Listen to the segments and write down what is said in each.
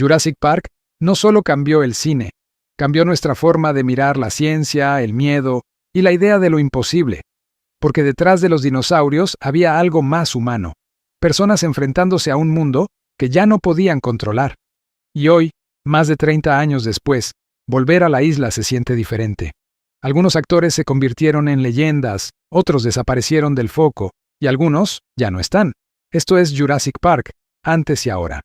Jurassic Park no solo cambió el cine, cambió nuestra forma de mirar la ciencia, el miedo y la idea de lo imposible, porque detrás de los dinosaurios había algo más humano, personas enfrentándose a un mundo que ya no podían controlar. Y hoy, más de 30 años después, volver a la isla se siente diferente. Algunos actores se convirtieron en leyendas, otros desaparecieron del foco, y algunos ya no están. Esto es Jurassic Park, antes y ahora.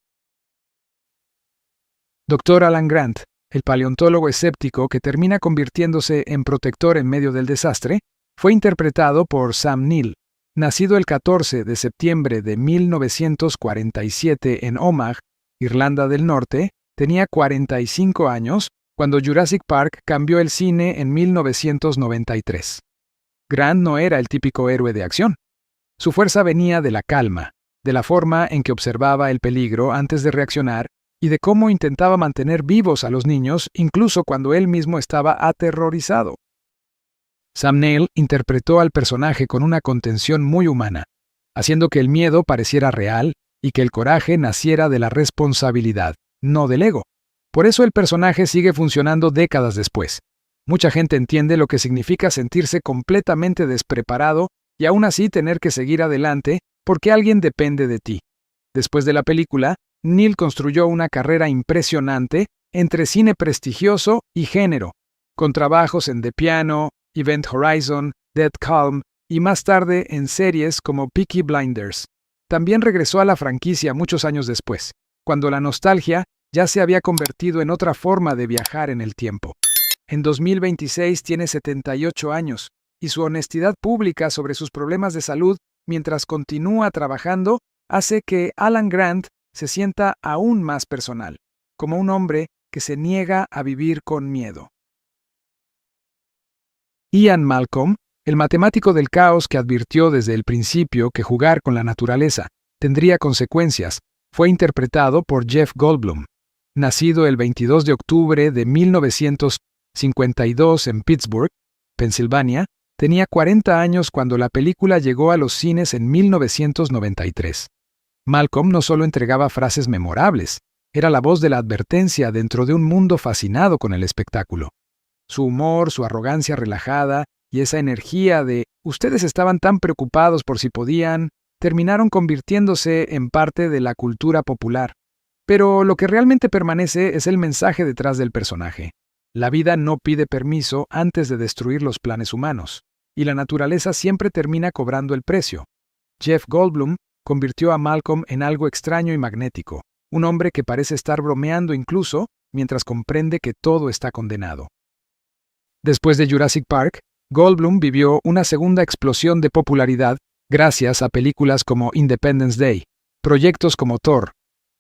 Dr. Alan Grant, el paleontólogo escéptico que termina convirtiéndose en protector en medio del desastre, fue interpretado por Sam Neill. Nacido el 14 de septiembre de 1947 en Omagh, Irlanda del Norte, tenía 45 años cuando Jurassic Park cambió el cine en 1993. Grant no era el típico héroe de acción. Su fuerza venía de la calma, de la forma en que observaba el peligro antes de reaccionar y de cómo intentaba mantener vivos a los niños incluso cuando él mismo estaba aterrorizado. Sam Neill interpretó al personaje con una contención muy humana, haciendo que el miedo pareciera real y que el coraje naciera de la responsabilidad, no del ego. Por eso el personaje sigue funcionando décadas después. Mucha gente entiende lo que significa sentirse completamente despreparado y aún así tener que seguir adelante porque alguien depende de ti. Después de la película, Neill construyó una carrera impresionante entre cine prestigioso y género, con trabajos en The Piano, Event Horizon, Dead Calm y más tarde en series como Peaky Blinders. También regresó a la franquicia muchos años después, cuando la nostalgia ya se había convertido en otra forma de viajar en el tiempo. En 2026 tiene 78 años y su honestidad pública sobre sus problemas de salud mientras continúa trabajando hace que Alan Grant se sienta aún más personal, como un hombre que se niega a vivir con miedo. Ian Malcolm, el matemático del caos que advirtió desde el principio que jugar con la naturaleza tendría consecuencias, fue interpretado por Jeff Goldblum. Nacido el 22 de octubre de 1952 en Pittsburgh, Pensilvania, tenía 40 años cuando la película llegó a los cines en 1993. Malcolm no solo entregaba frases memorables, era la voz de la advertencia dentro de un mundo fascinado con el espectáculo. Su humor, su arrogancia relajada y esa energía de «ustedes estaban tan preocupados por si podían», terminaron convirtiéndose en parte de la cultura popular. Pero lo que realmente permanece es el mensaje detrás del personaje. La vida no pide permiso antes de destruir los planes humanos, y la naturaleza siempre termina cobrando el precio. Jeff Goldblum convirtió a Malcolm en algo extraño y magnético, un hombre que parece estar bromeando incluso mientras comprende que todo está condenado. Después de Jurassic Park, Goldblum vivió una segunda explosión de popularidad gracias a películas como Independence Day, proyectos como Thor,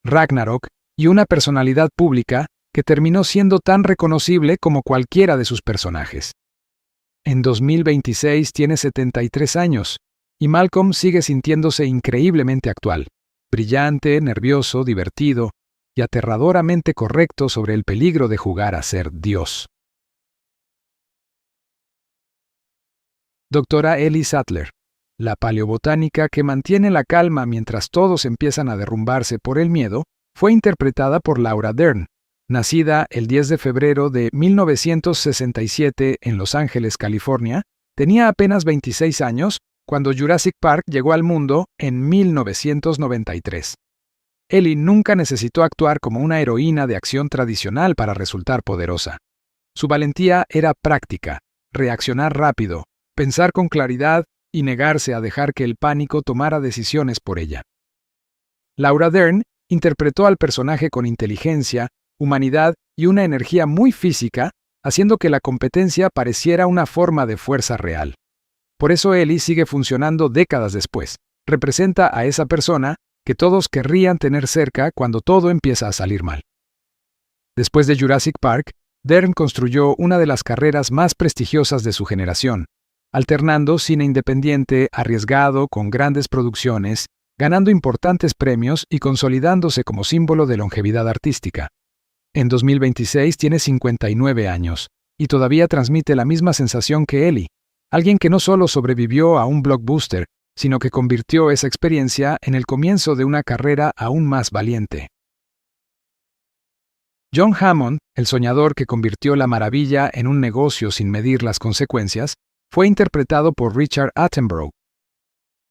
Ragnarok y una personalidad pública que terminó siendo tan reconocible como cualquiera de sus personajes. En 2026 tiene 73 años y Malcolm sigue sintiéndose increíblemente actual, brillante, nervioso, divertido y aterradoramente correcto sobre el peligro de jugar a ser Dios. Doctora Ellie Sattler, la paleobotánica que mantiene la calma mientras todos empiezan a derrumbarse por el miedo, fue interpretada por Laura Dern. Nacida el 10 de febrero de 1967 en Los Ángeles, California, tenía apenas 26 años cuando Jurassic Park llegó al mundo en 1993. Ellie nunca necesitó actuar como una heroína de acción tradicional para resultar poderosa. Su valentía era práctica, reaccionar rápido, pensar con claridad y negarse a dejar que el pánico tomara decisiones por ella. Laura Dern interpretó al personaje con inteligencia, humanidad y una energía muy física, haciendo que la competencia pareciera una forma de fuerza real. Por eso Ellie sigue funcionando décadas después. Representa a esa persona que todos querrían tener cerca cuando todo empieza a salir mal. Después de Jurassic Park, Dern construyó una de las carreras más prestigiosas de su generación, alternando cine independiente arriesgado con grandes producciones, ganando importantes premios y consolidándose como símbolo de longevidad artística. En 2026 tiene 59 años y todavía transmite la misma sensación que Ellie, alguien que no solo sobrevivió a un blockbuster, sino que convirtió esa experiencia en el comienzo de una carrera aún más valiente. John Hammond, el soñador que convirtió la maravilla en un negocio sin medir las consecuencias, fue interpretado por Richard Attenborough.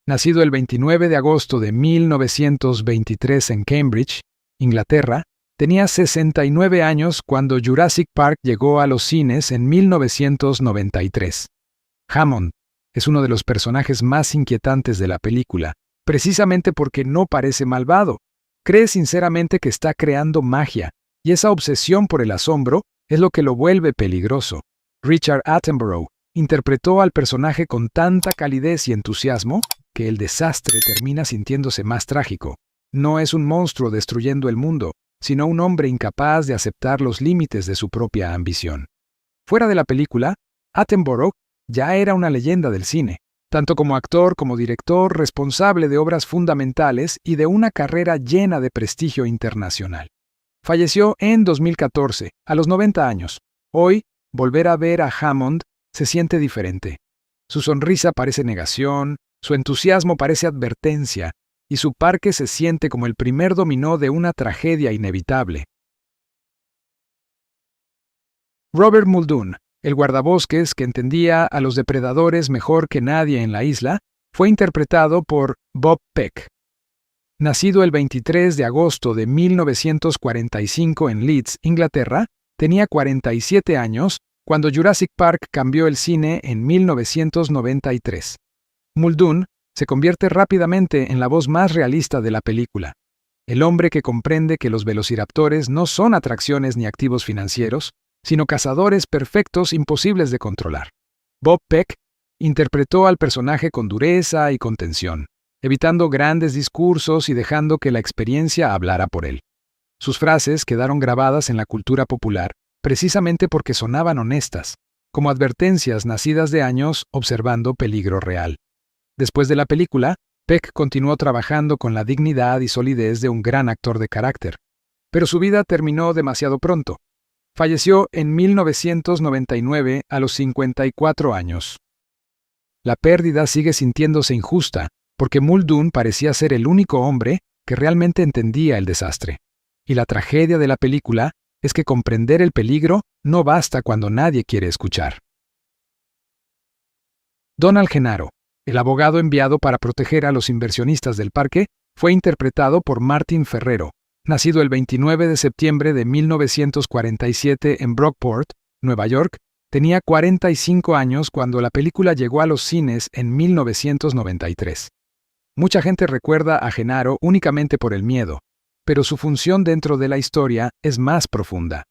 Nacido el 29 de agosto de 1923 en Cambridge, Inglaterra, tenía 69 años cuando Jurassic Park llegó a los cines en 1993. Hammond es uno de los personajes más inquietantes de la película, precisamente porque no parece malvado. Cree sinceramente que está creando magia, y esa obsesión por el asombro es lo que lo vuelve peligroso. Richard Attenborough interpretó al personaje con tanta calidez y entusiasmo que el desastre termina sintiéndose más trágico. No es un monstruo destruyendo el mundo, sino un hombre incapaz de aceptar los límites de su propia ambición. Fuera de la película, Attenborough ya era una leyenda del cine, tanto como actor como director responsable de obras fundamentales y de una carrera llena de prestigio internacional. Falleció en 2014, a los 90 años. Hoy, volver a ver a Hammond se siente diferente. Su sonrisa parece negación, su entusiasmo parece advertencia, y su parque se siente como el primer dominó de una tragedia inevitable. Robert Muldoon, el guardabosques que entendía a los depredadores mejor que nadie en la isla, fue interpretado por Bob Peck. Nacido el 23 de agosto de 1945 en Leeds, Inglaterra, tenía 47 años cuando Jurassic Park cambió el cine en 1993. Muldoon se convierte rápidamente en la voz más realista de la película. El hombre que comprende que los velociraptores no son atracciones ni activos financieros, sino cazadores perfectos imposibles de controlar. Bob Peck interpretó al personaje con dureza y contención, evitando grandes discursos y dejando que la experiencia hablara por él. Sus frases quedaron grabadas en la cultura popular precisamente porque sonaban honestas, como advertencias nacidas de años observando peligro real. Después de la película, Peck continuó trabajando con la dignidad y solidez de un gran actor de carácter, pero su vida terminó demasiado pronto. Falleció en 1999 a los 54 años. La pérdida sigue sintiéndose injusta, porque Muldoon parecía ser el único hombre que realmente entendía el desastre. Y la tragedia de la película es que comprender el peligro no basta cuando nadie quiere escuchar. Donald Genaro, el abogado enviado para proteger a los inversionistas del parque, fue interpretado por Martin Ferrero, nacido el 29 de septiembre de 1947 en Brockport, Nueva York. Tenía 45 años cuando la película llegó a los cines en 1993. Mucha gente recuerda a Genaro únicamente por el miedo, pero su función dentro de la historia es más profunda.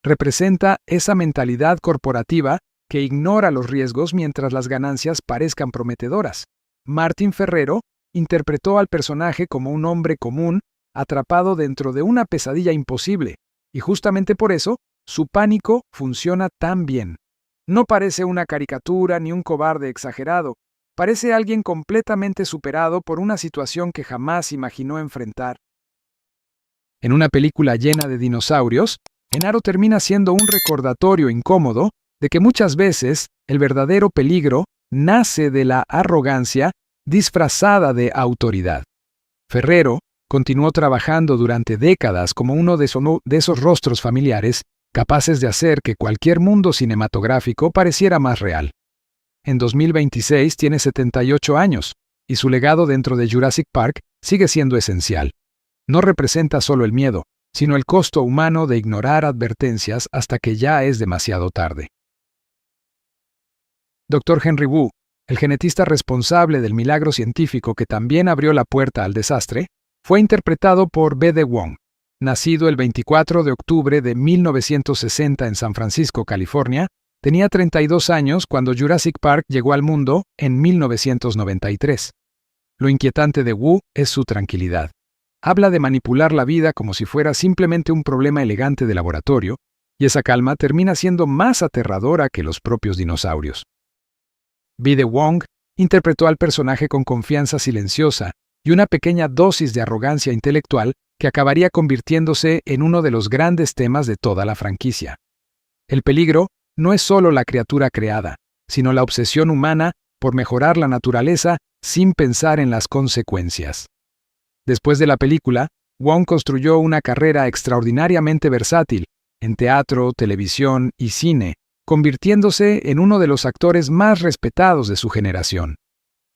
Representa esa mentalidad corporativa que ignora los riesgos mientras las ganancias parezcan prometedoras. Martin Ferrero interpretó al personaje como un hombre común atrapado dentro de una pesadilla imposible, y justamente por eso, su pánico funciona tan bien. No parece una caricatura ni un cobarde exagerado, parece alguien completamente superado por una situación que jamás imaginó enfrentar. En una película llena de dinosaurios, Genaro termina siendo un recordatorio incómodo de que muchas veces el verdadero peligro nace de la arrogancia disfrazada de autoridad. Ferrero continuó trabajando durante décadas como uno de esos rostros familiares capaces de hacer que cualquier mundo cinematográfico pareciera más real. En 2026 tiene 78 años, y su legado dentro de Jurassic Park sigue siendo esencial. No representa solo el miedo, sino el costo humano de ignorar advertencias hasta que ya es demasiado tarde. Dr. Henry Wu, el genetista responsable del milagro científico que también abrió la puerta al desastre, fue interpretado por B.D. Wong. Nacido el 24 de octubre de 1960 en San Francisco, California, tenía 32 años cuando Jurassic Park llegó al mundo en 1993. Lo inquietante de Wu es su tranquilidad. Habla de manipular la vida como si fuera simplemente un problema elegante de laboratorio, y esa calma termina siendo más aterradora que los propios dinosaurios. B.D. Wong interpretó al personaje con confianza silenciosa y una pequeña dosis de arrogancia intelectual que acabaría convirtiéndose en uno de los grandes temas de toda la franquicia. El peligro no es solo la criatura creada, sino la obsesión humana por mejorar la naturaleza sin pensar en las consecuencias. Después de la película, Wong construyó una carrera extraordinariamente versátil en teatro, televisión y cine, convirtiéndose en uno de los actores más respetados de su generación.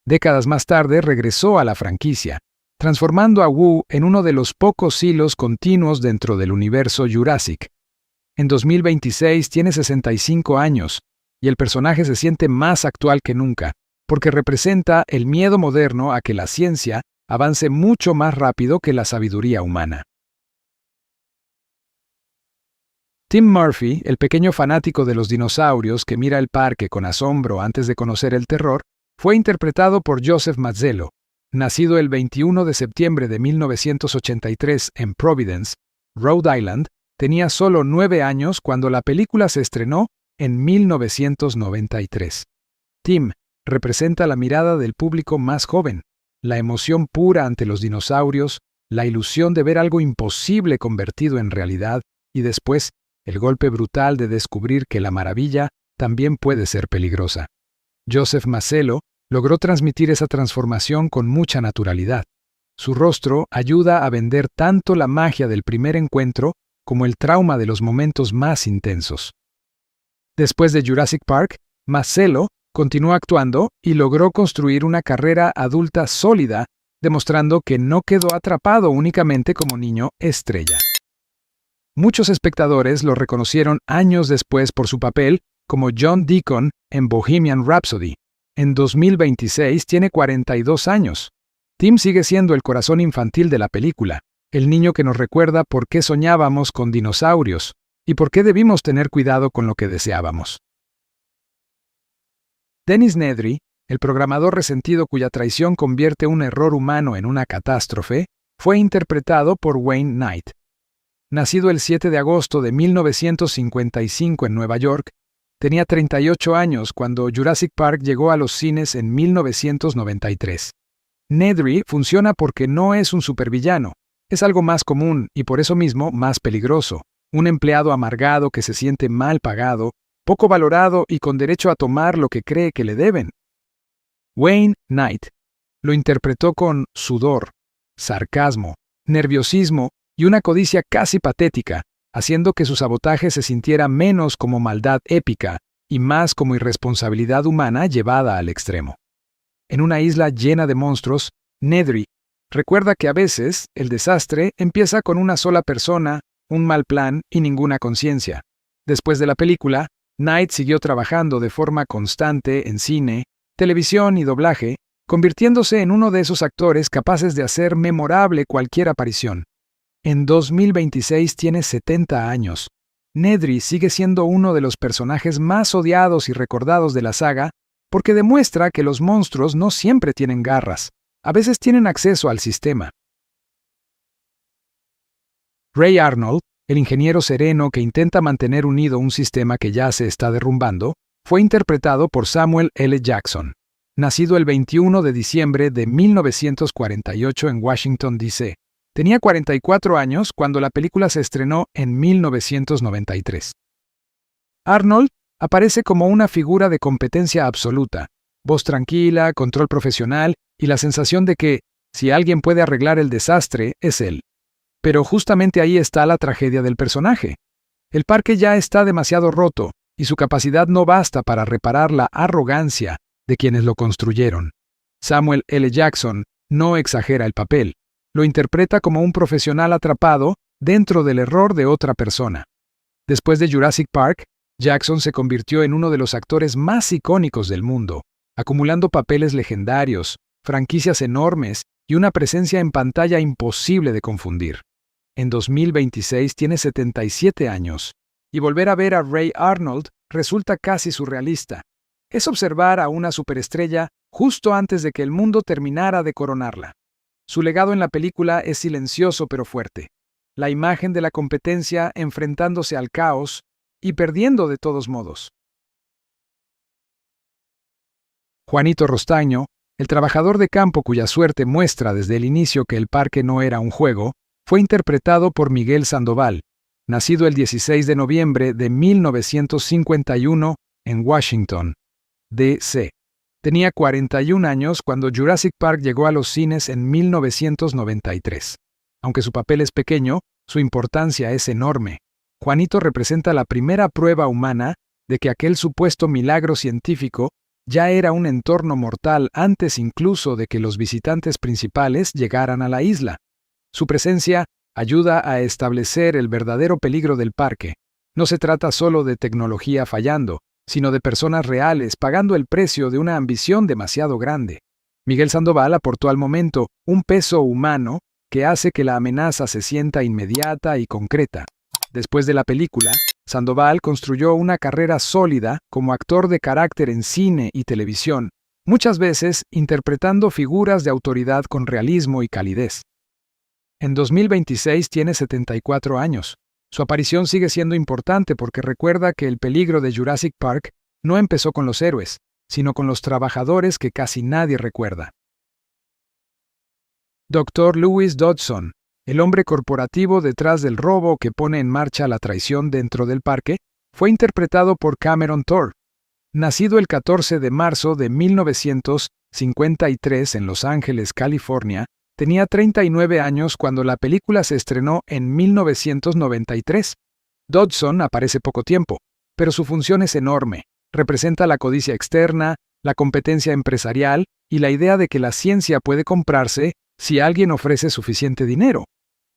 Décadas más tarde regresó a la franquicia, transformando a Wu en uno de los pocos hilos continuos dentro del universo Jurassic. En 2026 tiene 65 años, y el personaje se siente más actual que nunca, porque representa el miedo moderno a que la ciencia avance mucho más rápido que la sabiduría humana. Tim Murphy, el pequeño fanático de los dinosaurios que mira el parque con asombro antes de conocer el terror, fue interpretado por Joseph Mazzello. Nacido el 21 de septiembre de 1983 en Providence, Rhode Island, tenía solo 9 años cuando la película se estrenó en 1993. Tim representa la mirada del público más joven, la emoción pura ante los dinosaurios, la ilusión de ver algo imposible convertido en realidad y después el golpe brutal de descubrir que la maravilla también puede ser peligrosa. Joseph Mazzello logró transmitir esa transformación con mucha naturalidad. Su rostro ayuda a vender tanto la magia del primer encuentro como el trauma de los momentos más intensos. Después de Jurassic Park, Mazzello continuó actuando y logró construir una carrera adulta sólida, demostrando que no quedó atrapado únicamente como niño estrella. Muchos espectadores lo reconocieron años después por su papel como John Deacon en Bohemian Rhapsody. En 2026 tiene 42 años. Tim sigue siendo el corazón infantil de la película, el niño que nos recuerda por qué soñábamos con dinosaurios y por qué debimos tener cuidado con lo que deseábamos. Dennis Nedry, el programador resentido cuya traición convierte un error humano en una catástrofe, fue interpretado por Wayne Knight. Nacido el 7 de agosto de 1955 en Nueva York, tenía 38 años cuando Jurassic Park llegó a los cines en 1993. Nedry funciona porque no es un supervillano, es algo más común y por eso mismo más peligroso, un empleado amargado que se siente mal pagado, poco valorado y con derecho a tomar lo que cree que le deben. Wayne Knight lo interpretó con sudor, sarcasmo, nerviosismo y una codicia casi patética, haciendo que su sabotaje se sintiera menos como maldad épica y más como irresponsabilidad humana llevada al extremo. En una isla llena de monstruos, Nedry recuerda que a veces el desastre empieza con una sola persona, un mal plan y ninguna conciencia. Después de la película, Knight siguió trabajando de forma constante en cine, televisión y doblaje, convirtiéndose en uno de esos actores capaces de hacer memorable cualquier aparición. En 2026 tiene 70 años. Nedry sigue siendo uno de los personajes más odiados y recordados de la saga porque demuestra que los monstruos no siempre tienen garras, a veces tienen acceso al sistema. Ray Arnold, el ingeniero sereno que intenta mantener unido un sistema que ya se está derrumbando, fue interpretado por Samuel L. Jackson. Nacido el 21 de diciembre de 1948 en Washington, D.C., tenía 44 años cuando la película se estrenó en 1993. Arnold aparece como una figura de competencia absoluta, voz tranquila, control profesional y la sensación de que, si alguien puede arreglar el desastre, es él. Pero justamente ahí está la tragedia del personaje. El parque ya está demasiado roto y su capacidad no basta para reparar la arrogancia de quienes lo construyeron. Samuel L. Jackson no exagera el papel. Lo interpreta como un profesional atrapado dentro del error de otra persona. Después de Jurassic Park, Jackson se convirtió en uno de los actores más icónicos del mundo, acumulando papeles legendarios, franquicias enormes y una presencia en pantalla imposible de confundir. En 2026 tiene 77 años, y volver a ver a Ray Arnold resulta casi surrealista. Es observar a una superestrella justo antes de que el mundo terminara de coronarla. Su legado en la película es silencioso pero fuerte. La imagen de la competencia enfrentándose al caos y perdiendo de todos modos. Juanito Rostaño, el trabajador de campo cuya suerte muestra desde el inicio que el parque no era un juego, fue interpretado por Miguel Sandoval, nacido el 16 de noviembre de 1951 en Washington, D.C. Tenía 41 años cuando Jurassic Park llegó a los cines en 1993. Aunque su papel es pequeño, su importancia es enorme. Juanito representa la primera prueba humana de que aquel supuesto milagro científico ya era un entorno mortal antes incluso de que los visitantes principales llegaran a la isla. Su presencia ayuda a establecer el verdadero peligro del parque. No se trata solo de tecnología fallando, sino de personas reales pagando el precio de una ambición demasiado grande. Miguel Sandoval aportó al momento un peso humano que hace que la amenaza se sienta inmediata y concreta. Después de la película, Sandoval construyó una carrera sólida como actor de carácter en cine y televisión, muchas veces interpretando figuras de autoridad con realismo y calidez. En 2026 tiene 74 años. Su aparición sigue siendo importante porque recuerda que el peligro de Jurassic Park no empezó con los héroes, sino con los trabajadores que casi nadie recuerda. Dr. Lewis Dodson, el hombre corporativo detrás del robo que pone en marcha la traición dentro del parque, fue interpretado por Cameron Thorpe. Nacido el 14 de marzo de 1953 en Los Ángeles, California, tenía 39 años cuando la película se estrenó en 1993. Dodson aparece poco tiempo, pero su función es enorme. Representa la codicia externa, la competencia empresarial y la idea de que la ciencia puede comprarse si alguien ofrece suficiente dinero.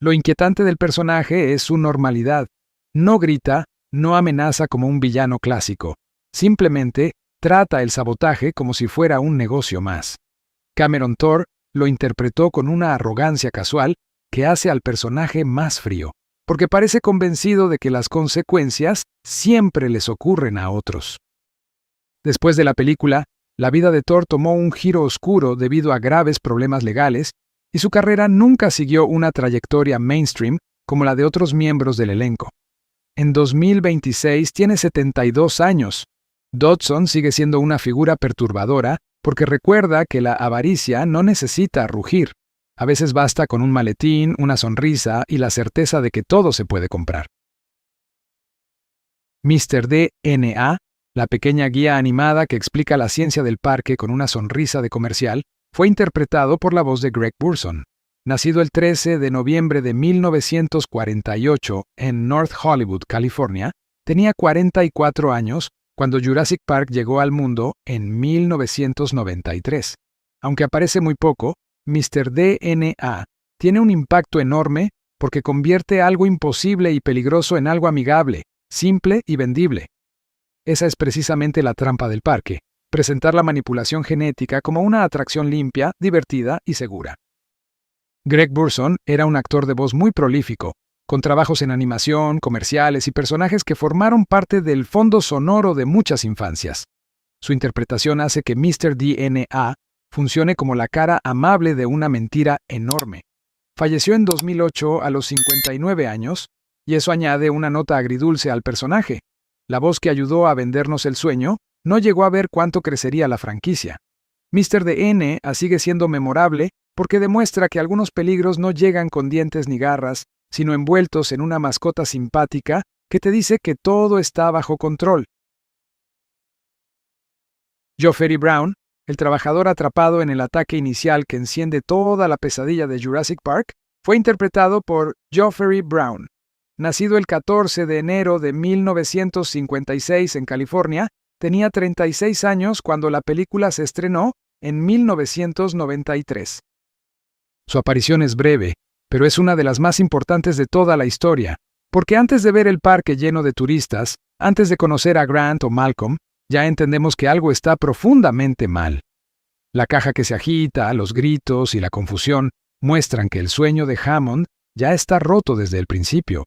Lo inquietante del personaje es su normalidad. No grita, no amenaza como un villano clásico. Simplemente trata el sabotaje como si fuera un negocio más. Cameron Thorpe lo interpretó con una arrogancia casual que hace al personaje más frío, porque parece convencido de que las consecuencias siempre les ocurren a otros. Después de la película, la vida de Thorpe tomó un giro oscuro debido a graves problemas legales, y su carrera nunca siguió una trayectoria mainstream como la de otros miembros del elenco. En 2026 tiene 72 años. Dodson sigue siendo una figura perturbadora porque recuerda que la avaricia no necesita rugir. A veces basta con un maletín, una sonrisa y la certeza de que todo se puede comprar. Mr. DNA, la pequeña guía animada que explica la ciencia del parque con una sonrisa de comercial, fue interpretado por la voz de Greg Burson. Nacido el 13 de noviembre de 1948 en North Hollywood, California, tenía 44 años cuando Jurassic Park llegó al mundo en 1993. Aunque aparece muy poco, Mr. DNA tiene un impacto enorme porque convierte algo imposible y peligroso en algo amigable, simple y vendible. Esa es precisamente la trampa del parque, presentar la manipulación genética como una atracción limpia, divertida y segura. Greg Burson era un actor de voz muy prolífico, con trabajos en animación, comerciales y personajes que formaron parte del fondo sonoro de muchas infancias. Su interpretación hace que Mr. DNA funcione como la cara amable de una mentira enorme. Falleció en 2008 a los 59 años, y eso añade una nota agridulce al personaje. La voz que ayudó a vendernos el sueño no llegó a ver cuánto crecería la franquicia. Mr. DNA sigue siendo memorable porque demuestra que algunos peligros no llegan con dientes ni garras, sino envueltos en una mascota simpática que te dice que todo está bajo control. Joffrey Brown, el trabajador atrapado en el ataque inicial que enciende toda la pesadilla de Jurassic Park, fue interpretado por Joffrey Brown. Nacido el 14 de enero de 1956 en California, tenía 36 años cuando la película se estrenó en 1993. Su aparición es breve, pero es una de las más importantes de toda la historia, porque antes de ver el parque lleno de turistas, antes de conocer a Grant o Malcolm, ya entendemos que algo está profundamente mal. La caja que se agita, los gritos y la confusión muestran que el sueño de Hammond ya está roto desde el principio.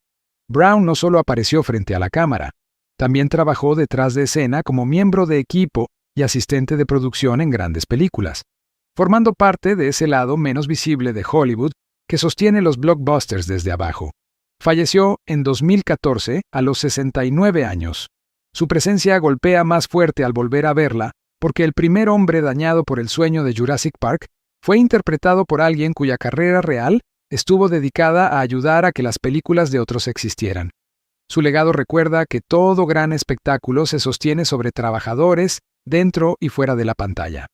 Brown no solo apareció frente a la cámara, también trabajó detrás de escena como miembro de equipo y asistente de producción en grandes películas, formando parte de ese lado menos visible de Hollywood que sostiene los blockbusters desde abajo. Falleció en 2014 a los 69 años. Su presencia golpea más fuerte al volver a verla porque el primer hombre dañado por el sueño de Jurassic Park fue interpretado por alguien cuya carrera real estuvo dedicada a ayudar a que las películas de otros existieran. Su legado recuerda que todo gran espectáculo se sostiene sobre trabajadores dentro y fuera de la pantalla.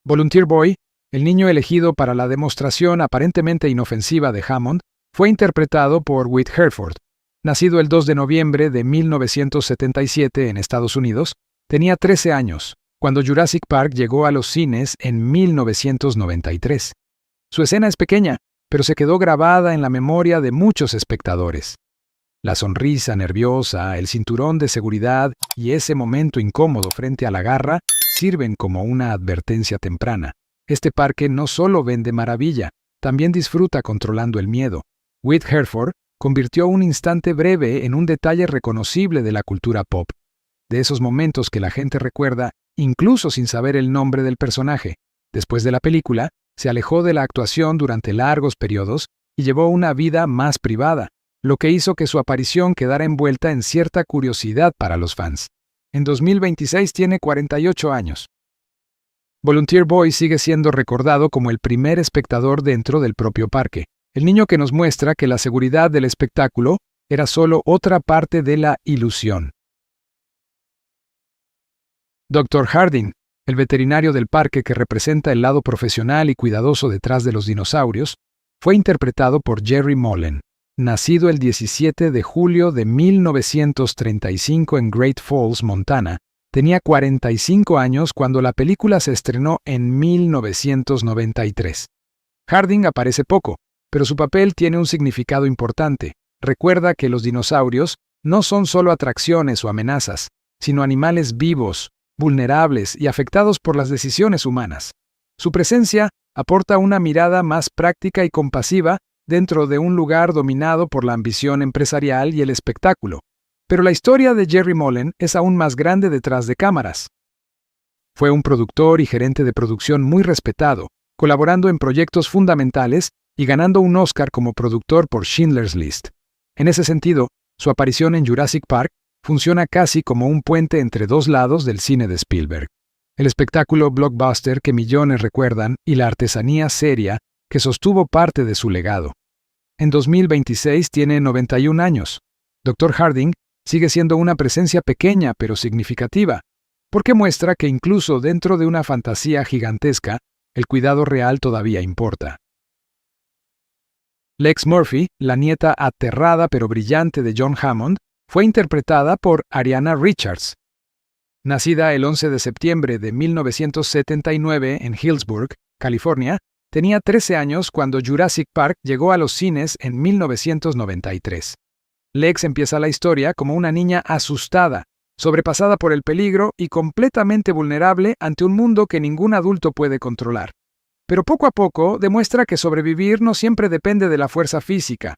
Volunteer Boy, el niño elegido para la demostración aparentemente inofensiva de Hammond, Fue interpretado por Whit Hereford. Nacido el 2 de noviembre de 1977 en Estados Unidos, tenía 13 años cuando Jurassic Park llegó a los cines en 1993. Su escena es pequeña, pero se quedó grabada en la memoria de muchos espectadores. La sonrisa nerviosa, el cinturón de seguridad y ese momento incómodo frente a la garra sirven como una advertencia temprana. Este parque no solo vende maravilla, también disfruta controlando el miedo. Whit Hereford convirtió un instante breve en un detalle reconocible de la cultura pop. De esos momentos que la gente recuerda, incluso sin saber el nombre del personaje. Después de la película, se alejó de la actuación durante largos periodos y llevó una vida más privada, lo que hizo que su aparición quedara envuelta en cierta curiosidad para los fans. En 2026 tiene 48 años. Volunteer Boy sigue siendo recordado como el primer espectador dentro del propio parque, el niño que nos muestra que la seguridad del espectáculo era solo otra parte de la ilusión. Dr. Harding, el veterinario del parque que representa el lado profesional y cuidadoso detrás de los dinosaurios, fue interpretado por Jerry Mullen. Nacido el 17 de julio de 1935 en Great Falls, Montana, tenía 45 años cuando la película se estrenó en 1993. Harding aparece poco, pero su papel tiene un significado importante. Recuerda que los dinosaurios no son solo atracciones o amenazas, sino animales vivos, vulnerables y afectados por las decisiones humanas. Su presencia aporta una mirada más práctica y compasiva dentro de un lugar dominado por la ambición empresarial y el espectáculo. Pero la historia de Jerry Mullen es aún más grande detrás de cámaras. Fue un productor y gerente de producción muy respetado, colaborando en proyectos fundamentales y ganando un Oscar como productor por Schindler's List. En ese sentido, su aparición en Jurassic Park funciona casi como un puente entre dos lados del cine de Spielberg. El espectáculo blockbuster que millones recuerdan y la artesanía seria que sostuvo parte de su legado. En 2026 tiene 91 años. Dr. Harding sigue siendo una presencia pequeña pero significativa, porque muestra que incluso dentro de una fantasía gigantesca, el cuidado real todavía importa. Lex Murphy, la nieta aterrada pero brillante de John Hammond, fue interpretada por Ariana Richards. Nacida el 11 de septiembre de 1979 en Hillsburg, California, tenía 13 años cuando Jurassic Park llegó a los cines en 1993. Lex empieza la historia como una niña asustada, sobrepasada por el peligro y completamente vulnerable ante un mundo que ningún adulto puede controlar. Pero poco a poco demuestra que sobrevivir no siempre depende de la fuerza física.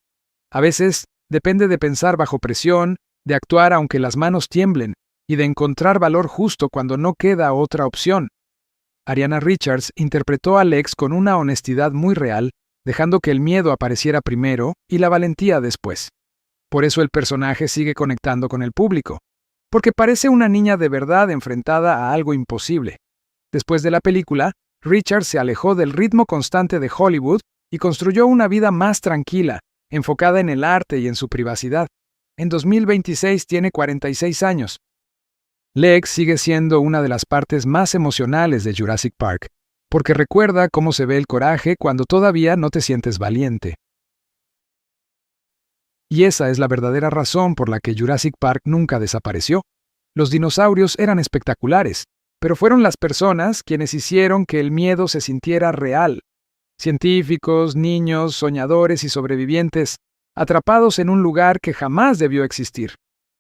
A veces depende de pensar bajo presión, de actuar aunque las manos tiemblen, y de encontrar valor justo cuando no queda otra opción. Ariana Richards interpretó a Lex con una honestidad muy real, dejando que el miedo apareciera primero y la valentía después. Por eso el personaje sigue conectando con el público, porque parece una niña de verdad enfrentada a algo imposible. Después de la película, Richards se alejó del ritmo constante de Hollywood y construyó una vida más tranquila, enfocada en el arte y en su privacidad. En 2026 tiene 46 años. Lex sigue siendo una de las partes más emocionales de Jurassic Park, porque recuerda cómo se ve el coraje cuando todavía no te sientes valiente. Y esa es la verdadera razón por la que Jurassic Park nunca desapareció. Los dinosaurios eran espectaculares, pero fueron las personas quienes hicieron que el miedo se sintiera real. Científicos, niños, soñadores y sobrevivientes, atrapados en un lugar que jamás debió existir.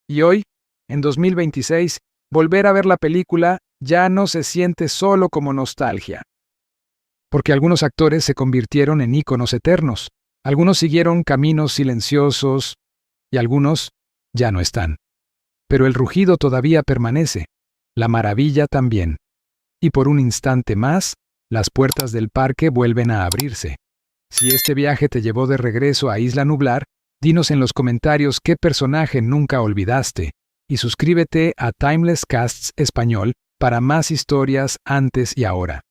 Y hoy, en 2026, volver a ver la película ya no se siente solo como nostalgia. Porque algunos actores se convirtieron en íconos eternos, algunos siguieron caminos silenciosos y algunos ya no están. Pero el rugido todavía permanece, la maravilla también. Y por un instante más, las puertas del parque vuelven a abrirse. Si este viaje te llevó de regreso a Isla Nublar, dinos en los comentarios qué personaje nunca olvidaste. Y suscríbete a Timeless Casts Español para más historias antes y ahora.